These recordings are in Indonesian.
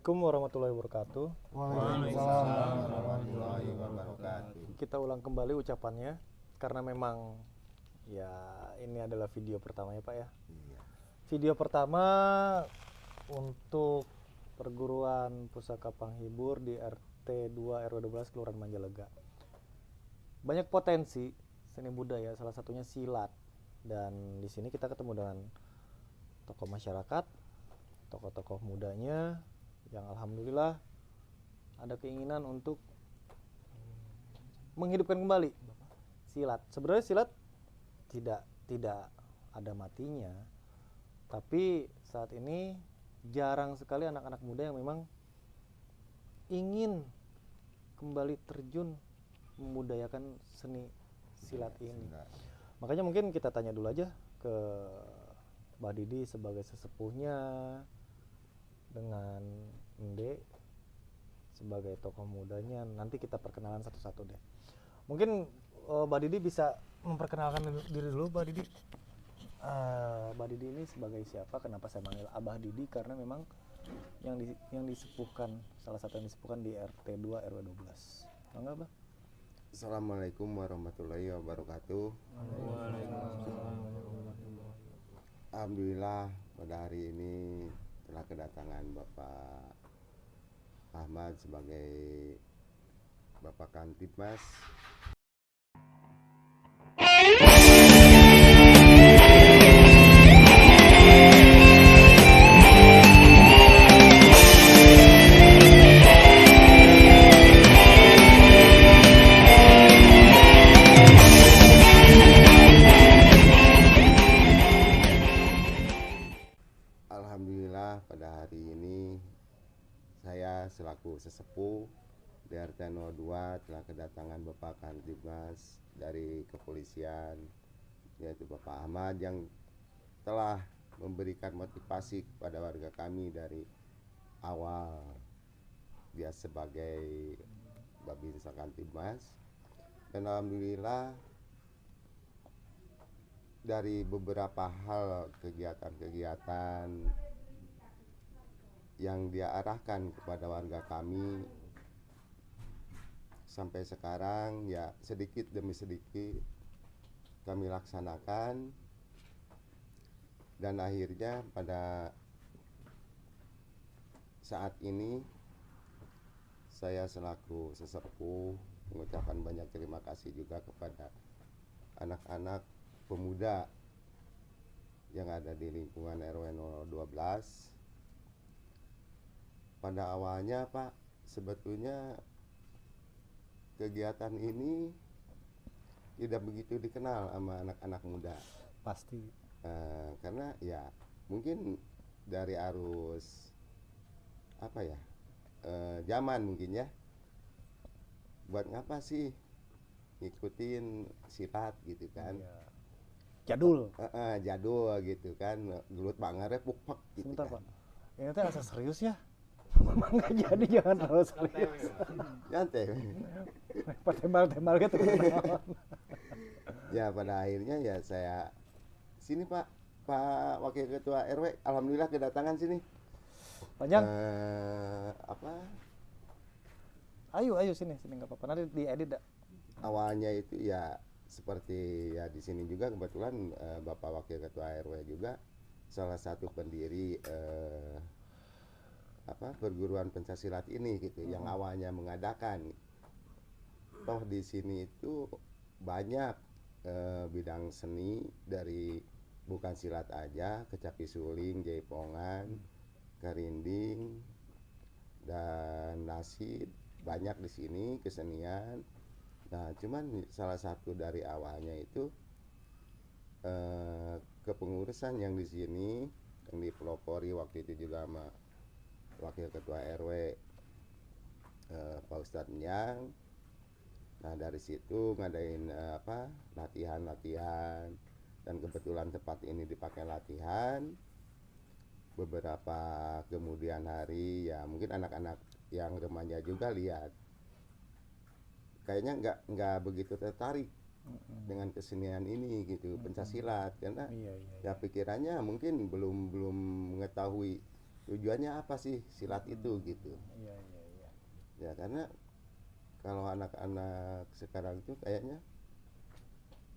Assalamualaikum warahmatullahi wabarakatuh. Waalaikumsalam warahmatullahi wabarakatuh. Kita ulang kembali ucapannya karena memang ya ini adalah video pertamanya Pak ya. Iya. Video pertama untuk perguruan pusaka panghibur di RT 2 RW 12 Kelurahan Majalega. Banyak potensi seni budaya, salah satunya silat. Dan di sini kita ketemu dengan tokoh masyarakat, tokoh-tokoh mudanya yang alhamdulillah ada keinginan untuk menghidupkan kembali silat. Sebenarnya silat tidak ada matinya, tapi saat ini jarang sekali anak-anak muda yang memang ingin kembali terjun membudayakan seni silat ini. Makanya mungkin kita tanya dulu aja ke Mbak Didi sebagai sesepuhnya, dengan Ende sebagai tokoh mudanya. Nanti kita perkenalan satu-satu deh. Mungkin Mbak Didi bisa memperkenalkan diri dulu, Mbak Didi. Mbak Didi ini sebagai siapa? Kenapa saya manggil Abah Didi? Karena memang yang disepuhkan, salah satu yang disepuhkan di RT 2 RW 12. Enggak, Mbak? Assalamualaikum warahmatullahi wabarakatuh. Alhamdulillah pada hari ini telah kedatangan Bapak Ahmad sebagai Bapak Kantipmas. Alhamdulillah pada hari ini saya selaku sesepuh di RT 02 telah kedatangan Bapak Kantipmas dari kepolisian, yaitu Bapak Ahmad, yang telah memberikan motivasi kepada warga kami dari awal dia sebagai Babinsa Kantipmas. Dan alhamdulillah dari beberapa hal kegiatan-kegiatan yang dia arahkan kepada warga kami sampai sekarang ya sedikit demi sedikit kami laksanakan, dan akhirnya pada saat ini saya selaku sesepuh mengucapkan banyak terima kasih juga kepada anak-anak pemuda yang ada di lingkungan RW 012. Pada awalnya Pak, sebetulnya kegiatan ini tidak begitu dikenal sama anak-anak muda. Pasti. Karena ya mungkin dari arus apa ya, zaman mungkin ya, buat ngapa sih ngikutin silat gitu kan. Iya. Jadul. Jadul gitu kan, gelut banget puk-puk gitu. Sebentar kan. Pak, ini teh asa serius ya? Nggak jadi, jangan terlalu serius. Nyantai. Pak tembal-tembal gitu. Ya pada akhirnya ya saya sini Pak Wakil Ketua RW, alhamdulillah kedatangan sini. Panjang. Apa? Ayo sini nggak apa-apa. Nanti diedit dah. Awalnya itu ya seperti ya di sini juga kebetulan Bapak Wakil Ketua RW juga salah satu pendiri perguruan pencaksilat ini gitu, yang awalnya mengadakan. Toh di sini itu banyak bidang seni, dari bukan silat aja, kecapi suling, jaipongan, kerinding, dan nasid, banyak di sini kesenian. Nah, cuman salah satu dari awalnya itu kepengurusan yang di sini yang dipelopori waktu itu juga sama Wakil Ketua RW Pak Ustadz Nyang. Nah, dari situ ngadain latihan-latihan, dan kebetulan tempat ini dipakai latihan. Beberapa kemudian hari ya mungkin anak-anak yang remaja juga lihat kayaknya nggak begitu tertarik dengan kesenian ini gitu, pencaksilat, karena ya pikirannya mungkin belum mengetahui tujuannya apa sih silat itu gitu. Iya, iya, iya. Ya karena kalau anak-anak sekarang itu kayaknya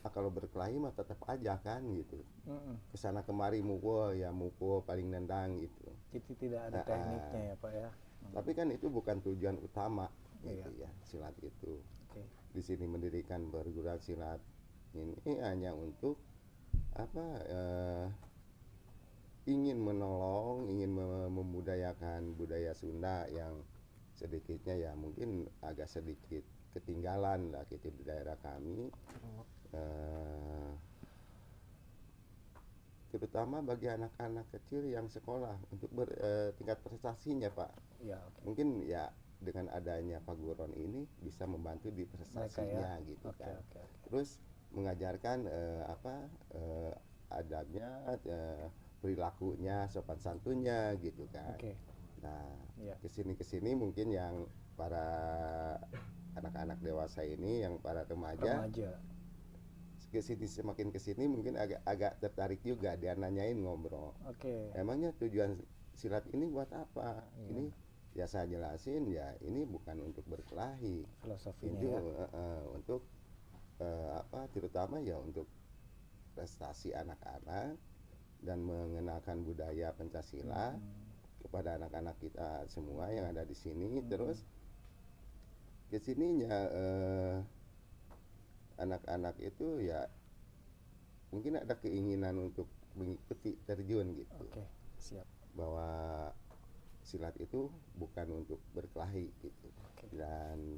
kalau berkelahi mah tetap aja kan gitu. Kesana kemari mukul paling nendang gitu. Jadi tidak ada tekniknya ya Pak ya. Tapi kan itu bukan tujuan utama gitu Iya. ya silat itu. Oke. Di sini mendirikan perguruan silat ini hanya untuk apa ingin menolong, ingin membudayakan budaya Sunda yang sedikitnya ya mungkin agak sedikit ketinggalan lah gitu di daerah kami. Terutama bagi anak-anak kecil yang sekolah untuk tingkat prestasinya Pak. Ya, oke. Mungkin ya dengan adanya paguron ini bisa membantu di prestasinya Mereka ya. gitu Oke, kan. oke, oke. Terus mengajarkan adabnya, perilakunya, sopan santunnya gitu kan. Oke. Nah, Iya. kesini mungkin yang para anak-anak dewasa ini, yang para remaja, semakin kesini mungkin agak tertarik juga, dia nanyain ngobrol. Oke. Emangnya tujuan silat ini buat apa? Iya. Ini ya saya jelasin ya ini bukan untuk berkelahi, Filosofinya itu ya. untuk terutama ya untuk prestasi anak-anak dan mengenalkan budaya Pancasila kepada anak-anak kita semua yang ada di sini. Terus kesininya anak-anak itu ya mungkin ada keinginan untuk mengikuti terjun gitu. Oke, siap. Bahwa silat itu bukan untuk berkelahi gitu. Oke. Dan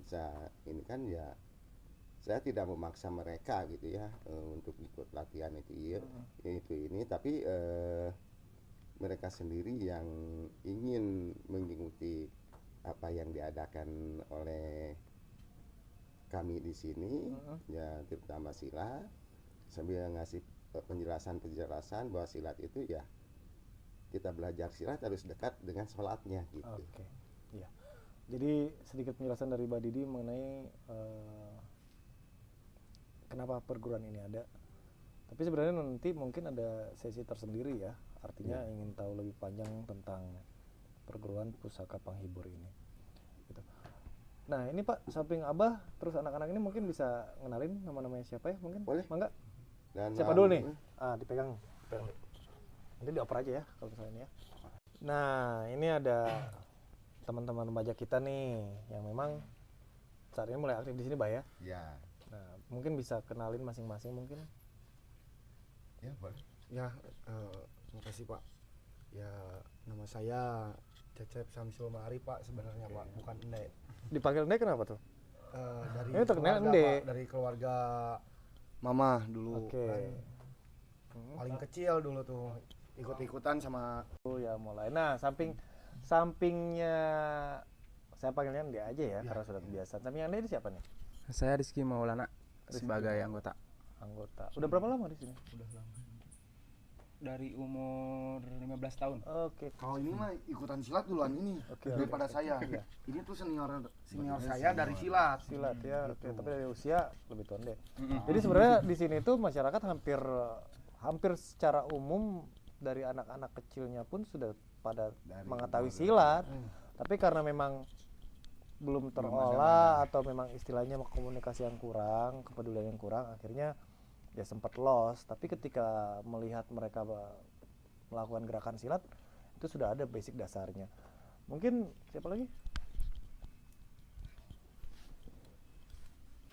ini kan ya saya tidak memaksa mereka gitu ya untuk ikut latihan itu ini, tapi mereka sendiri yang ingin mengikuti apa yang diadakan oleh kami di sini, ya terutama silat, sambil ngasih penjelasan bahwa silat itu ya kita belajar silat harus dekat dengan sholatnya gitu. Oke, iya. Jadi sedikit penjelasan dari Mbak Didi mengenai kenapa perguruan ini ada. Tapi sebenarnya nanti mungkin ada sesi tersendiri ya, artinya ingin tahu lebih panjang tentang perguruan pusaka penghibur ini. Gitu. Nah ini Pak, samping Abah, terus anak-anak ini mungkin bisa ngenalin nama-namanya siapa ya mungkin? Boleh. Mangga? Dan Siapa dulu nih? Dipegang. Nanti dioper aja ya kalau misalnya ini ya. Nah ini ada teman-teman remaja kita nih yang memang saat ini mulai aktif di sini Pak ya. Ya. Nah mungkin bisa kenalin masing-masing mungkin. Ya boleh. Ya, terima kasih Pak. Ya nama saya Cecep Samsul Mari Pak sebenarnya Pak, bukan Ende. Dipanggil Ende kenapa tuh? Dari Ini terkenal keluarga, Ende. Pak, dari keluarga Mama dulu. Oke. Kan paling kecil dulu tuh ikut-ikutan sama. Ya mulai. Nah sampingnya saya panggilnya Ende aja ya, karena sudah kebiasaan. Sampingnya Ende ini siapa nih? Saya Rizky Maulana sebagai anggota. Udah berapa lama di sini? Udah lama. Dari umur 15 tahun. Oke. Kalau ini mah ikutan silat duluan ini Oke, daripada saya. Iya. Ini tuh senior saya dari silat. Silat ya. Oke, tapi dari usia lebih tua Ende. Jadi sebenarnya di sini tuh masyarakat hampir secara umum dari anak-anak kecilnya pun sudah pada mengetahui silat. Tapi karena memang belum terolah atau memang istilahnya komunikasi yang kurang, kepedulian yang kurang, akhirnya ya sempat lost. Tapi ketika melihat mereka melakukan gerakan silat itu sudah ada basic dasarnya. Mungkin siapa lagi?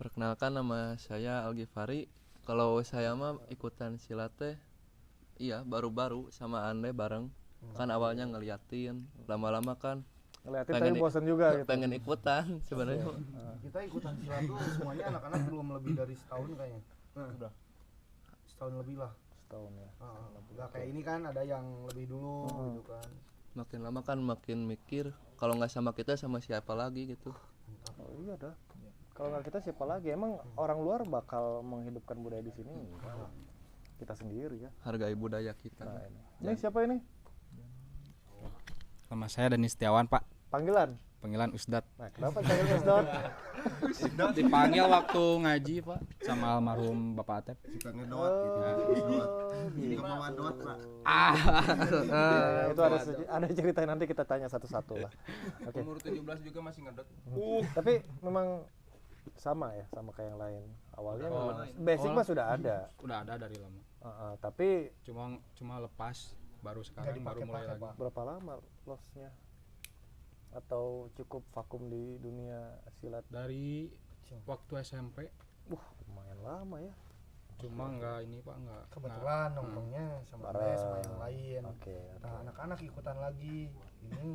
Perkenalkan, nama saya Algifari. Kalau saya mah ikutan silat teh iya baru-baru sama Ande bareng. Kan awalnya ngeliatin, lama-lama kan Ngeliatin tapi bosan juga gitu. pengen ikutan sebenarnya. Kita ikutan silat tuh semuanya anak-anak belum lebih dari setahun kayaknya. Udah. Setahun lebih lah. Setahun ya. Nggak kayak ini kan ada yang lebih dulu gitu kan. Makin lama kan makin mikir kalau nggak sama kita sama siapa lagi gitu. Oh iya dah. Kalau nggak kita siapa lagi? Emang orang luar bakal menghidupkan budaya di sini? Enggak. Kita sendiri ya. Hargai budaya kita. Nah, ini siapa ini? Nama saya Dani Setiawan Pak. Panggilan. Panggilan Usdat. Nah, kenapa panggil Mas Don? Dipanggil waktu ngaji Pak sama almarhum Bapak Atep. Suka ngedot gitu. Terus dot. Ini kemauan dot, Pak. Ya, itu ada cerita nanti kita tanya satu-satu lah. Oke. Umur 17 juga masih ngedot. Tapi memang sama ya, sama kayak yang lain. Awalnya memang basic mah sudah ada. Udah ada dari lama. Tapi Cuma lepas baru sekarang baru mulai lagi. berapa lama lossnya? Atau cukup vakum di dunia silat? Dari waktu SMP Lumayan lama ya. cuma nggak ini Pak nggak Kebetulan nongkrongnya sama Bareng. Ane sama yang lain. Oke. Nah, anak-anak ikutan lagi. Ini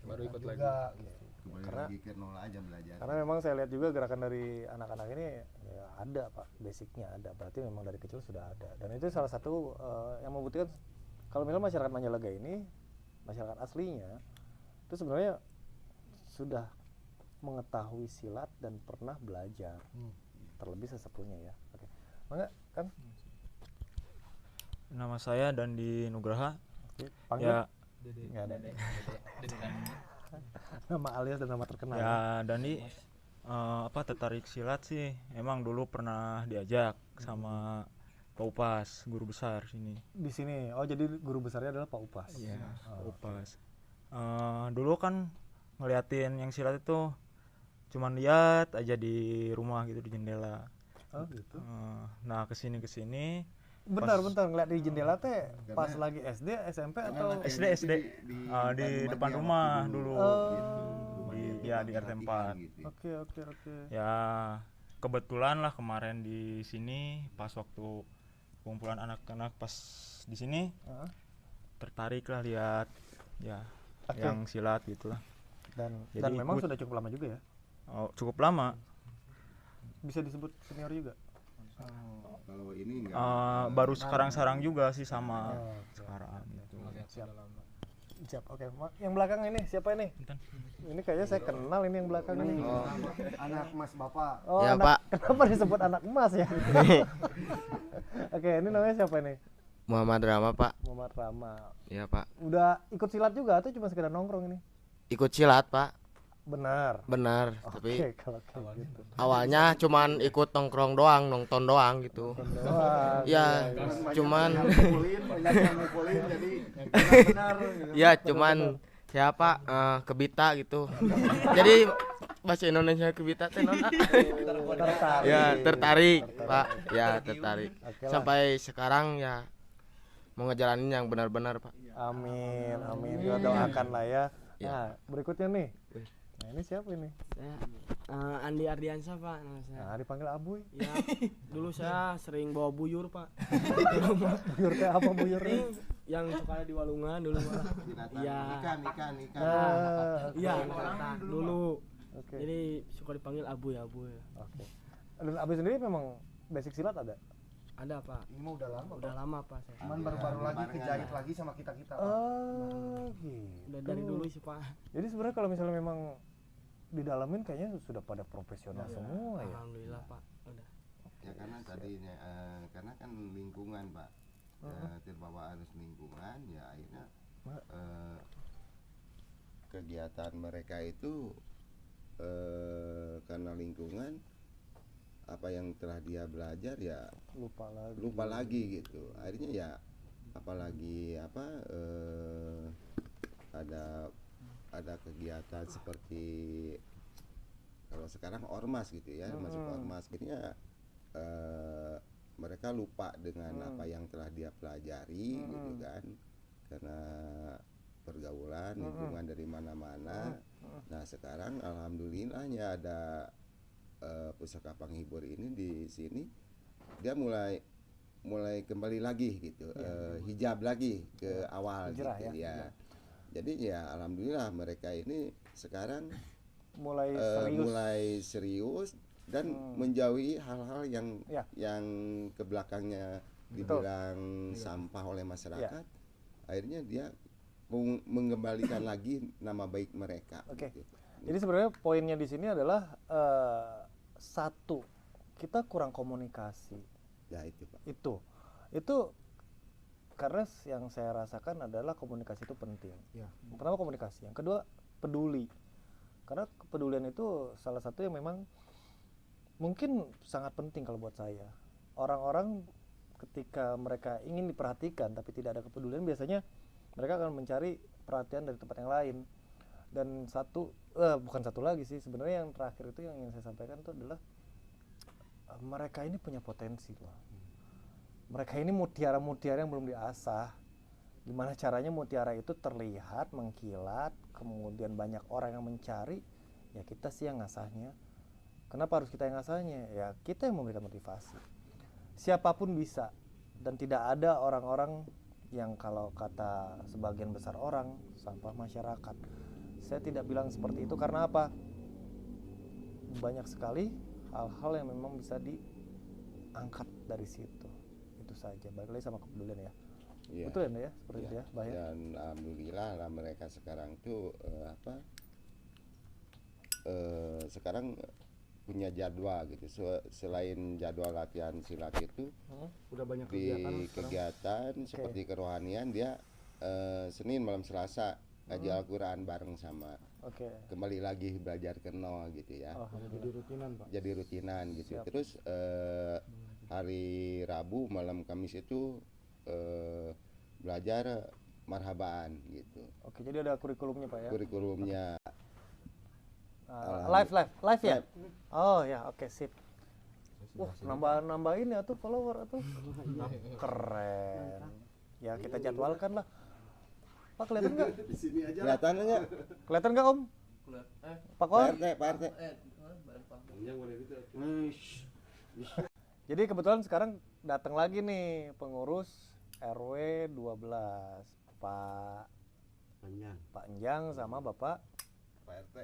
Baru ikut juga, lagi. gitu. Kembali Karena- lagi ke nol aja belajar. Karena memang saya lihat juga gerakan dari anak-anak ini ya ada Pak, basicnya ada. Berarti memang dari kecil sudah ada. Dan itu salah satu yang membuktikan kalau misalnya masyarakat Majalengka ini, masyarakat aslinya itu sebenarnya sudah mengetahui silat dan pernah belajar. Terlebih sesepuhnya ya. Oke. Mangga kan? Nama saya Dandi Nugraha. Oke. Panggil. Ya, Nggak ada. Nama alias dan nama terkenal. ya Dandi tertarik silat sih. Emang dulu pernah diajak sama Pak Upas, guru besar sini. Di sini. Oh, jadi guru besarnya adalah Pak Upas. Iya, Pak Upas. Dulu kan ngeliatin yang silat itu cuman lihat aja di rumah gitu di jendela. Oh, gitu. Nah, kesini Bentar ngeliat di jendela teh pas lagi SD, SMP atau SD di depan rumah dulu. Di RT 4. Gitu. Oke. Ya kebetulan lah kemarin di sini pas waktu kumpulan anak-anak pas di sini Heeh. tertarik lah lihat ya Oke. yang silat gitulah. dan Jadi memang ikut. sudah cukup lama juga ya. Oh, cukup lama. Bisa disebut senior juga. Kalau ini enggak. Baru sekarang juga sih sama Oh, sekarang gitu. siap. Oke. Yang belakang ini siapa ini? Bentar. Ini kayaknya saya kenal ini yang belakang ini. Anak Mas Bapak. Oh, Ya, anak, Pak. Kenapa disebut anak emas ya? Oke, ini namanya siapa ini? Muhammad Rama Pak. Muhammad Rama. Iya Pak. Udah ikut silat juga atau cuma sekedar nongkrong ini? Ikut silat Pak. Benar. Benar. Oke, Tapi kalau kayak gitu. awalnya cuman ikut nongkrong doang, nonton doang gitu. Doang. Ya, cuman banyak yang mukulin jadi benar gitu. ya cuman siapa kebita gitu. Jadi bahasa Indonesia kebita teh naon, ah? Tertarik. Ya, tertarik, Pak. Ya, tertarik. Oke lah. Sampai sekarang ya mau ngejalanin yang benar-benar, Pak. Amin. Kita doakan lah ya. Ya. Nah, berikutnya nih. Nah, ini siapa ini? Saya Andi Ardiansyah Pak nama saya. Nah, dipanggil Abuy. Ya, dulu saya sering bawa buyur Pak. Buyur teh apa buyur? Ini yang suka ada di Walungan dulu Pak. Binatang Iya. ikan. Iya, anak dulu. Oke. Jadi suka dipanggil Abuy. Oke. Dan Abuy sendiri memang basic silat ada? Ada Pak. Ini mah udah lama. Udah lama Pak saya. Cuman baru-baru lagi kejahit lagi sama kita-kita. Pak. Oh, gitu. Udah dari dulu sih Pak. Jadi sebenarnya kalau misalnya memang didalamin kayaknya sudah pada profesional semua ya. Alhamdulillah Pak. Udah. Ya karena tadinya karena kan lingkungan Pak. Terbawa arus lingkungan ya akhirnya kegiatan mereka itu karena lingkungan apa yang telah dia belajar ya lupa lagi gitu. Akhirnya ya apalagi ada kegiatan seperti kalau sekarang ormas gitu ya, masuk ormas akhirnya mereka lupa dengan apa yang telah dia pelajari gitu kan, karena pergaulan lingkungan dari mana-mana. Nah sekarang alhamdulillahnya ada pusaka penghibur ini di sini, dia mulai kembali lagi gitu, hijab lagi ke awal hijrah gitu ya. ya. Jadi ya alhamdulillah mereka ini sekarang Mulai serius. serius dan menjauhi hal-hal yang Ya. yang ke belakangnya dibilang sampah oleh masyarakat. Akhirnya dia mengembalikan lagi nama baik mereka. Oke. gitu. Jadi sebenarnya poinnya di sini adalah satu, kita kurang komunikasi. Ya itu Pak. Itu karena yang saya rasakan adalah komunikasi itu penting. Ya. Pertama komunikasi, yang kedua peduli. Karena kepedulian itu salah satu yang memang mungkin sangat penting kalau buat saya. Orang-orang ketika mereka ingin diperhatikan tapi tidak ada kepedulian, biasanya mereka akan mencari perhatian dari tempat yang lain. Dan bukan satu lagi sih, sebenarnya yang terakhir itu yang ingin saya sampaikan itu adalah mereka ini punya potensi loh. Mereka ini mutiara-mutiara yang belum diasah. Gimana caranya mutiara itu terlihat, mengkilat, kemudian banyak orang yang mencari, ya kita sih yang ngasahnya. Kenapa harus kita yang ngasahnya? Ya kita yang memberikan motivasi. Siapapun bisa, dan tidak ada orang-orang yang kalau kata sebagian besar orang, sampah masyarakat. Saya tidak bilang seperti itu karena apa? Banyak sekali hal-hal yang memang bisa diangkat dari situ. Itu saja, balik lagi sama kepedulian ya. Iya. Betul ya, seperti itu ya, Bah ya? Dan alhamdulillah lah mereka sekarang tuh sekarang punya jadwal gitu. Selain jadwal latihan silat itu, Udah banyak di kegiatan sekarang. kegiatan seperti kerohanian dia Senin malam Selasa ngaji Al-Quran bareng sama Oke. kembali lagi belajar ke nol gitu ya. Jadi rutinan Pak. Jadi rutinan gitu. Siap. Terus hari Rabu malam Kamis itu belajar marhabaan gitu. Oke, jadi ada kurikulumnya Pak ya? Kurikulumnya Live ya? Oh ya, oke sip. Wah, nambah ini atuh follower atuh. Keren. Ya kita jadwalkan lah. Pak kelihatan nggak? kelihatannya nggak? Kelihatan nggak Om? Pak Kor? Pak RT. Jadi kebetulan sekarang datang lagi nih pengurus RW 12 Pak Enjang sama Bapak Pak RT.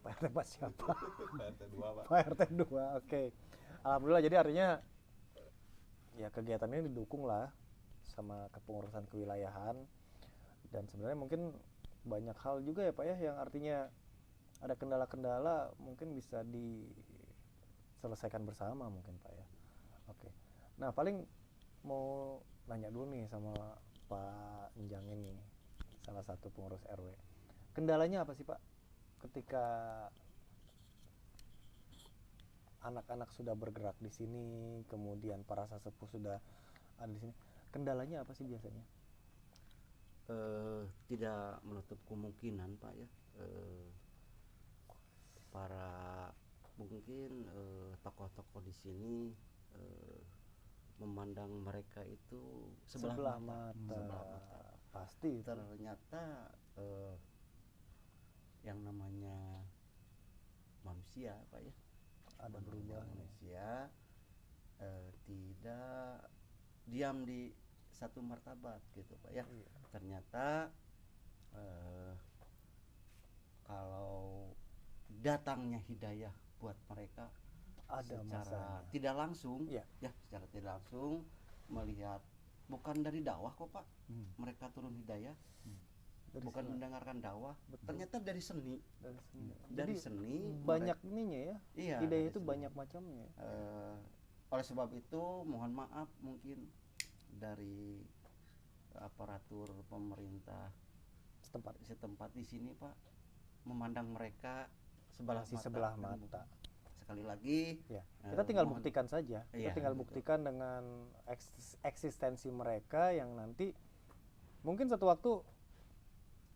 Pak RT Pak siapa? Pak RT 2 Pak. Pak RT 2. Oke. Alhamdulillah, jadi artinya ya kegiatan ini didukung lah sama kepengurusan kewilayahan, dan sebenarnya mungkin banyak hal juga ya Pak ya yang artinya ada kendala-kendala mungkin bisa diselesaikan bersama mungkin Pak ya. Oke. Nah, paling mau nanya dulu nih sama Pak Enjang ini, salah satu pengurus RW. Kendalanya apa sih Pak ketika anak-anak sudah bergerak di sini, kemudian para sesepuh sudah ada di sini? Kendalanya apa sih biasanya? Tidak menutup kemungkinan Pak ya, para mungkin tokoh-tokoh di sini memandang mereka itu sebelah mata. Pasti itu. Ternyata yang namanya manusia Pak ya, Ada berubah. manusia tidak diam di satu martabat gitu Pak ya. Iya. Ternyata kalau datangnya hidayah buat mereka Ada secara masanya. tidak langsung, Iya. ya secara tidak langsung melihat, bukan dari dakwah kok Pak, mereka turun hidayah, Dari bukan sini. mendengarkan dakwah, Betul. ternyata dari seni, Dari sini. dari Jadi seni banyak ininya ya. Iya, Hidayah dari itu seni. banyak macamnya. Oleh sebab itu mohon maaf mungkin dari aparatur pemerintah setempat di sini Pak, memandang mereka Masih sebelah mata. Sekali lagi Ya, kita tinggal mohon- buktikan saja. Kita Iya, tinggal betul. buktikan dengan eksistensi mereka yang nanti mungkin satu waktu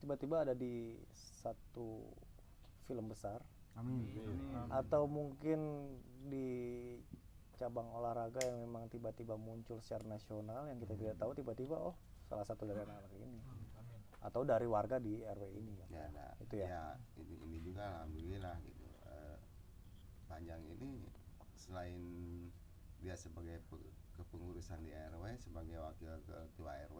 tiba-tiba ada di satu film besar. Amin. Atau mungkin di cabang olahraga yang memang tiba-tiba muncul secara nasional yang kita tidak tahu, tiba-tiba oh salah satu dari anak-anak ini. Atau dari warga di RW ini ya. Ya, nah, Itu ya. ya ini juga alhamdulillah gitu. Panjang ini selain dia sebagai kepengurusan di RW, sebagai wakil ketua RW,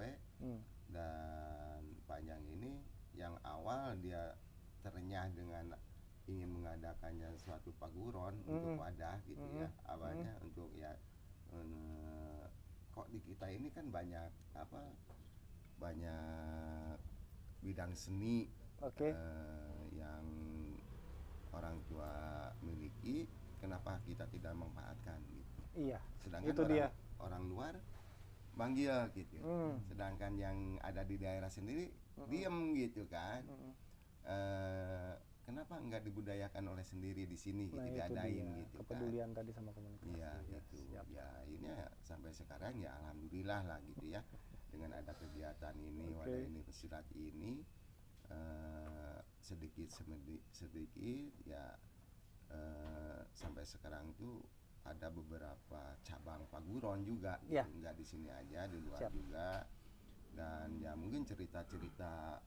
dan Panjang ini yang awal dia terenyah dengan ingin mengadakannya suatu paguron untuk wadah gitu ya, awalnya untuk ya kok di kita ini kan banyak banyak bidang seni Oke. yang orang tua miliki, kenapa kita tidak memanfaatkan gitu. Iya. Sedangkan Itu dia. orang luar manggil gitu, sedangkan yang ada di daerah sendiri diem gitu kan. kenapa nggak dibudayakan oleh sendiri di sini gitu, Nah, itu diadain dia, gitu kan. kepedulian tadi sama komunitas. Iya Ya, gitu. siap. Ya ini sampai sekarang ya alhamdulillah lah gitu ya, dengan ada kegiatan ini, Oke. wadah ini silat ini sedikit sedikit ya sampai sekarang tuh ada beberapa cabang paguron juga gitu. Ya. Nggak di sini aja, di luar Siap. juga. Dan ya mungkin cerita-cerita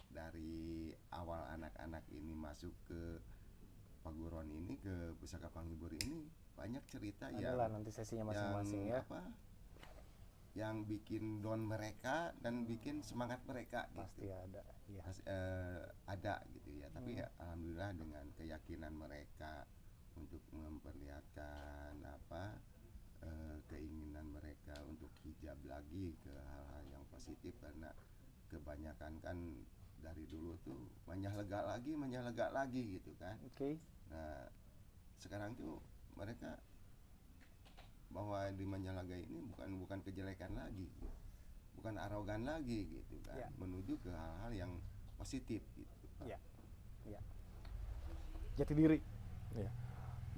dari awal anak-anak ini masuk ke paguron ini, ke Pusaka Panghibur ini, banyak cerita Adalah nanti sesinya masing-masing ya. yang bikin down mereka dan bikin semangat mereka Pasti gitu. ada. Iya. Ada gitu ya, tapi ya alhamdulillah dengan keyakinan mereka untuk memperlihatkan keinginan mereka untuk hijab lagi ke hal-hal yang positif, karena kebanyakan kan dari dulu tuh manja lega lagi gitu kan. Oke. Nah sekarang tuh mereka bahwa di Manjalaga ini bukan kejelekan lagi, bukan arogan lagi gitu kan, Ya. menuju ke hal-hal yang positif gitu. Iya. Iya. Jati diri. Iya.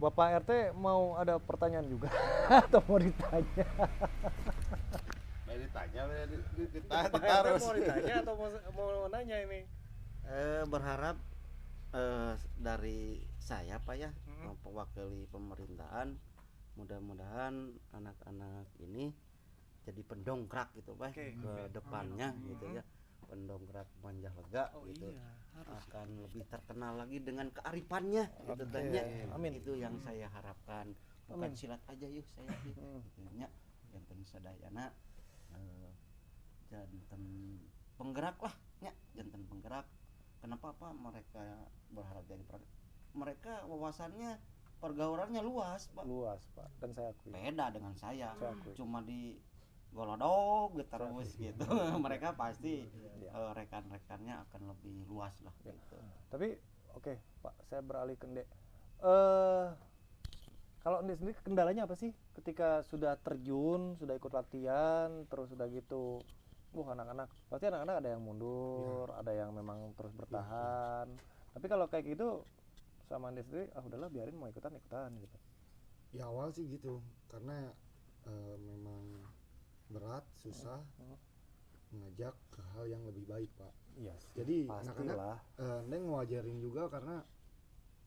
Bapak RT mau ada pertanyaan juga atau mau ditanya? Ditanya, Mau ditanya atau mau nanya ini? Berharap dari saya Pak ya, mewakili pemerintahan, mudah-mudahan anak-anak ini jadi pendongkrak gitu Pak ke depannya gitu ya, pendongkrak Manjalaga gitu, akan lebih terkenal lagi dengan kearifannya gitu kan ya. Amin. Itu yang saya harapkan, bukan Amin. silat aja yuk saya gitu nya, janten sadayana janten penggerak lah nya, janten penggerak. Kenapa Pak mereka berharap jadi mereka wawasannya, pergaulannya luas Pak, Luas Pak, dan saya akui. beda dengan saya Saya akui. cuma di golodok gitu terus gitu. Mereka pasti Ya. rekan-rekannya akan lebih luas lah Ya. gitu. Tapi oke Pak, saya beralih ke Ndek. Kalau Ndek sendiri kendalanya apa sih ketika sudah terjun, sudah ikut latihan, terus sudah gitu, anak-anak pasti anak-anak ada yang mundur, ada yang memang terus bertahan. Tapi kalau kayak gitu sama Ndek sendiri, udahlah biarin mau ikutan gitu. Ya awal sih gitu, karena memang berat, susah mengajak ke hal yang lebih baik Pak. Iya. Jadi pastilah. anak-anak Neng ngajarin juga, karena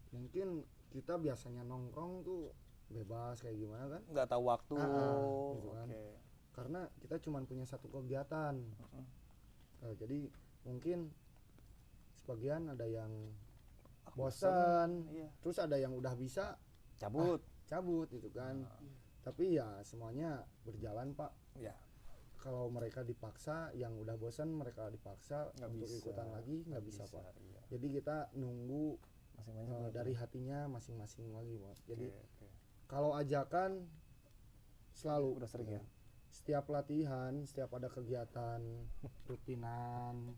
mungkin kita biasanya nongkrong tuh bebas kayak gimana kan, Nggak tahu waktu. gitu kan. Oke. Karena kita cuma punya satu kegiatan. Jadi mungkin sebagian ada yang bosan, Iya. terus ada yang udah bisa Cabut. cabut gitu kan. Tapi ya semuanya berjalan Pak. Ya. Kalau mereka dipaksa, yang udah bosan mereka dipaksa Nggak untuk bisa. ikutan lagi nggak bisa Pak. Iya. Jadi kita nunggu Masing-masing dari hatinya masing-masing lagi Pak. Jadi Oke. kalau ajakan selalu Udah sering ya? Setiap latihan, setiap ada kegiatan rutinan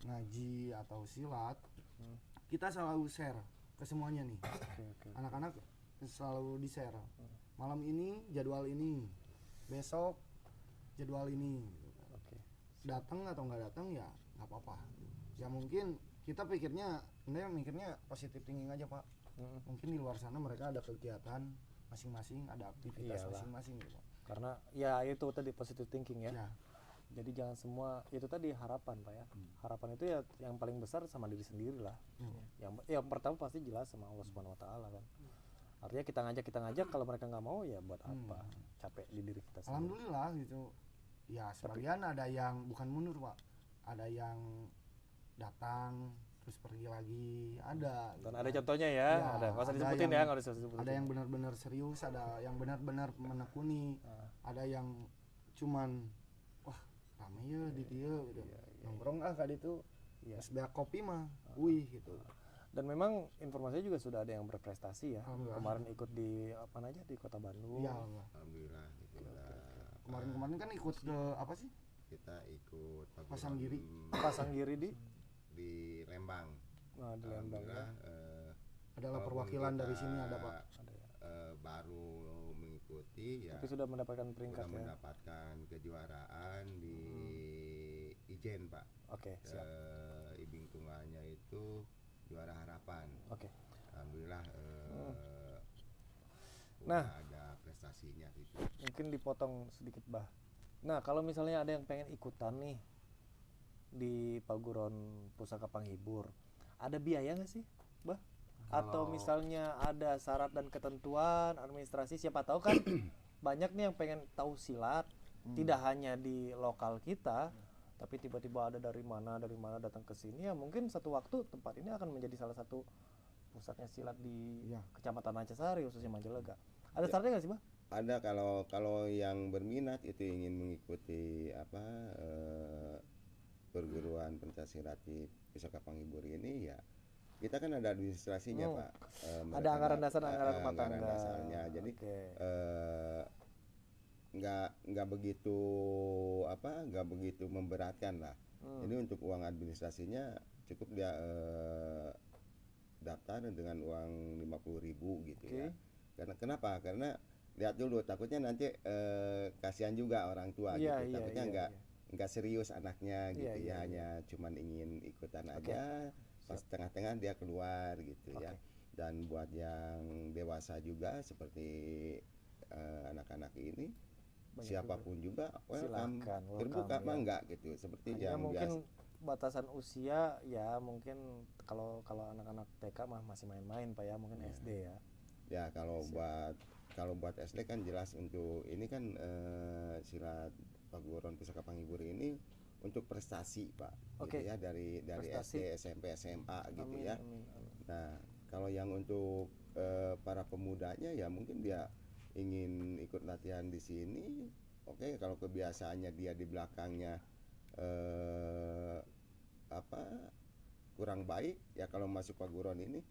ngaji atau silat, kita selalu share ke semuanya nih. Oke. Anak-anak selalu di share. Malam ini jadwal ini, besok jadwal ini. Oke. Datang atau nggak datang ya nggak apa-apa. Ya mungkin kita pikirnya positif thinking aja Pak. Mungkin di luar sana mereka ada kegiatan masing-masing, ada aktivitas Iyalah. masing-masing gitu Pak. Karena ya itu tadi positive thinking ya. Ya. Jadi jangan semua itu tadi harapan Pak ya. Harapan itu ya yang paling besar sama diri sendiri lah. Yang pertama pasti jelas sama Allah Subhanahu wa taala kan. Artinya kita ngajak kalau mereka nggak mau ya buat apa? Capek di diri kita sendiri. Alhamdulillah gitu. Ya sebagian ada yang bukan mundur Pak. Ada yang datang terus pergi lagi, ada. Dan ada contohnya ya, ada. Nggak usah disebutin ya, nggak usah disebutin. Ada yang benar-benar serius, ada yang benar-benar menekuni, ada yang cuman wah rame ya di dia gitu. Nongkrong kali itu. Iya. Pas beak kopi mah, wih gitu. Dan memang informasinya juga sudah ada yang berprestasi ya. Alhamdulillah. Kemarin ikut di apa aja di Kota Bandung. Iya Allah. Alhamdulillah gitu lah. Kemarin kan ikut ke apa sih? Kita ikut paguron Pasanggiri. Pasanggiri di Lembang. di Lembang ya. Adalah Walaupun perwakilan dari kita, sini ada Pak. baru mengikuti ya, Tapi sudah mendapatkan peringkat sudah ya. mendapatkan kejuaraan di Ijen Pak. Oke, siap. Ibing tunggalnya itu juara harapan. Oke. Alhamdulillah Nah. udah ada prestasinya gitu. Mungkin dipotong sedikit bah. Nah kalau misalnya ada yang pengen ikutan nih di Paguron Pusaka Panghibur, ada biaya nggak sih, bah? Atau misalnya ada syarat dan ketentuan administrasi? Siapa tahu kan banyak nih yang pengen tahu silat, tidak hanya di lokal kita, tapi tiba-tiba ada dari mana datang ke sini, ya mungkin satu waktu tempat ini akan menjadi salah satu pusatnya silat di Kecamatan Rancasari khususnya Majalengka. Ada syaratnya nggak sih, bah? Ada kalau yang berminat itu ingin mengikuti perguruan pencaksilat di Pusaka Panghibur ini, ya kita kan ada administrasinya Pak. Ada anggaran dasar, anggaran rumah tangga. Anggaran dasarnya. Jadi nggak begitu memberatkan lah. Jadi untuk uang administrasinya cukup dia daftar dengan uang 50.000 gitu ya. Karena kenapa? Karena lihat dulu, takutnya nanti kasihan juga orang tua gitu. Takutnya nggak serius anaknya gitu ya, hanya cuman ingin ikutan aja. Pas tengah-tengah dia keluar gitu ya. Dan buat yang dewasa juga seperti anak-anak ini, siapapun juga welcome, terbuka mah enggak gitu, seperti hanya yang mungkin biasa. Batasan usia ya mungkin kalau anak-anak TK mah masih main-main Pak ya, mungkin SD ya. Ya kalau buat SD kan jelas untuk ini kan silat Paguron Pusaka Panghibur ini untuk prestasi Pak, gitu ya, dari SD, SMP, SMA gitu ya. Amin. Nah kalau yang untuk para pemudanya ya mungkin dia ingin ikut latihan di sini, oke. Kalau kebiasaannya dia di belakangnya kurang baik ya, kalau masuk Paguron ini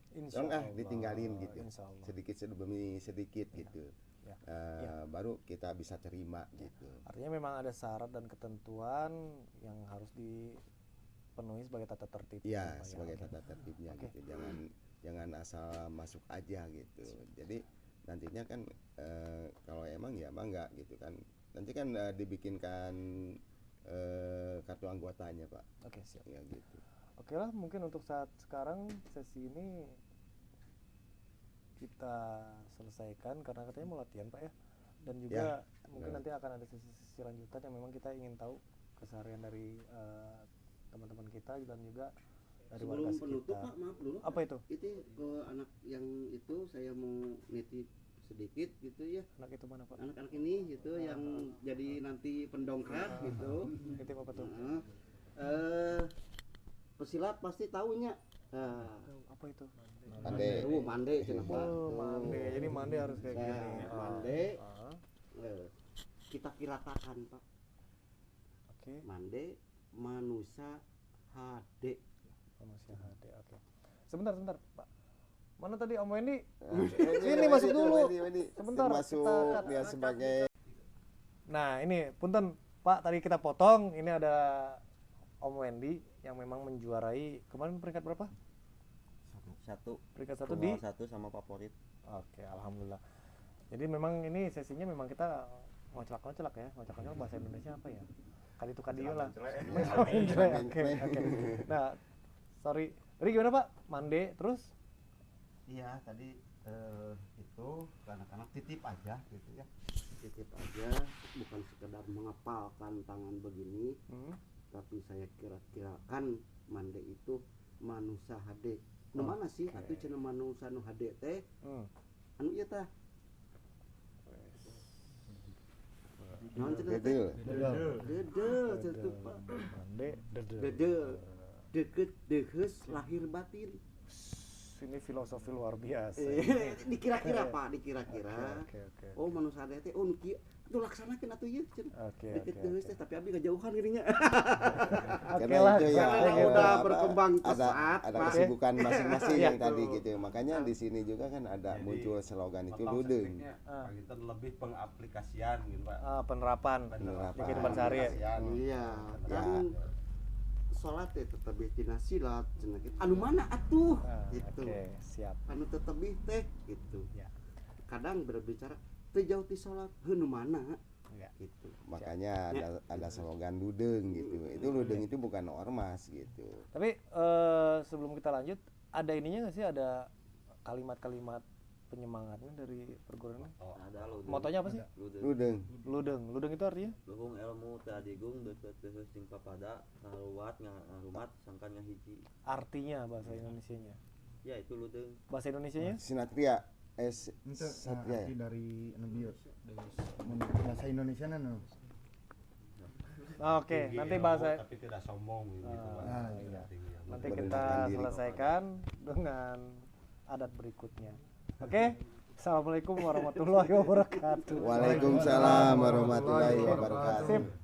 ditinggalin gitu, sedikit demi sedikit gitu. Baru kita bisa terima gitu. Artinya memang ada syarat dan ketentuan yang harus dipenuhi sebagai tata tertib. Iya, sebagai tata tertibnya gitu. Jangan asal masuk aja gitu. Jadi nantinya kan kalau emang ya enggak gitu kan. Nanti kan dibikinkan kartu anggotanya Pak. Oke, siap. Ya gitu. Oke lah, mungkin untuk saat sekarang sesi ini kita selesaikan karena katanya mau latihan Pak ya. Dan juga mungkin nanti akan ada sesi lanjutan yang memang kita ingin tahu keseharian dari teman-teman kita dan juga dari warga Sebelum sekitar. penutup Pak, maaf dulu. Apa itu? Itu ke anak yang itu saya mau nitip sedikit gitu ya. Anak itu mana Pak? Anak-anak ini gitu yang jadi nanti pendongkrak gitu. Nitip apa tuh? Pesilat pasti tahunya. Apa itu? Mande. Cenah Pak. Mande. Jadi mande harus kayak gini. Mande. Kita kiratakan Pak. Oke. Mande manusia HD. Manusia HD. Oke. Sebentar Pak. Mana tadi Om Wendy? Sini masuk dulu. Sebentar. Masuk ya sebagai. Nah ini punten Pak, tadi kita potong. Ini ada Om Wendy yang memang menjuarai kemarin peringkat berapa? Peringkat satu di satu sama favorit. Oke, alhamdulillah. Jadi memang ini sesinya memang kita ngoclak ya. Ngoclak bahasa Indonesia apa ya? Kali itu kadio lah. Oke. Nah, sorry. Jadi gimana Pak? Mande terus? Iya, tadi itu anak-anak titip aja gitu ya. Titip aja, bukan sekedar mengepalkan tangan begini. Tapi saya kira-kirakan mande itu manusia HD. Nu mana sih atuh cenah manusia nu HD teh? Anu ieu tah. Naon cenah teh? Dedel cenah Pak. Mande Dedel. Deket deheus lahir batin. Ini filosofi luar biasa. Dikira-kira Pak, dikira-kira. Oke. Oh manusia HD teh, oh nu kieu. Itu laksanakeun atuh ieu cenah. Deket deheus teh, tapi abi ngajauhan dirinya. Karena itu ya udah berkembang pesat, ada Pak. kesibukan masing-masing yang tadi gitu. Makanya di sini juga kan ada muncul slogan itu ludeng. Kita lebih pengaplikasian gitu Pak. Penerapan di kehidupan sehari ya. Iya. Dan sholat teh tetebih tina silat cenah kitu. Anu mana atuh? Gitu. Oke, siap. Anu tetebih teh gitu. Ya. Kadang berbicara teu jauh ti salat, heuh mana? Ya. Gitu. Makanya ada slogan ludeng gitu. Itu ludeng itu bukan ormas gitu. Tapi sebelum kita lanjut, ada ininya nggak sih, ada kalimat-kalimat penyemangatnya dari perguruan ini? Ada ludeng. Motonya apa sih? Ludeng itu artinya? Luhung ilmu teu adigung deukeut teu sing papada ngaruwat ngarumat sangkan ngahiji. Artinya bahasa Indonesianya. Ya itu ludeng. Bahasa Indonesianya? Sinatria. Itu Satria arti ya? dari Nabius. Bahasa Indonesia nah. Oke, nanti bahasa tapi tidak sombong gitu. Iya. nanti kita selesaikan dengan adat berikutnya. Oke, assalamualaikum warahmatullahi wabarakatuh. Waalaikumsalam warahmatullahi wabarakatuh. Sip.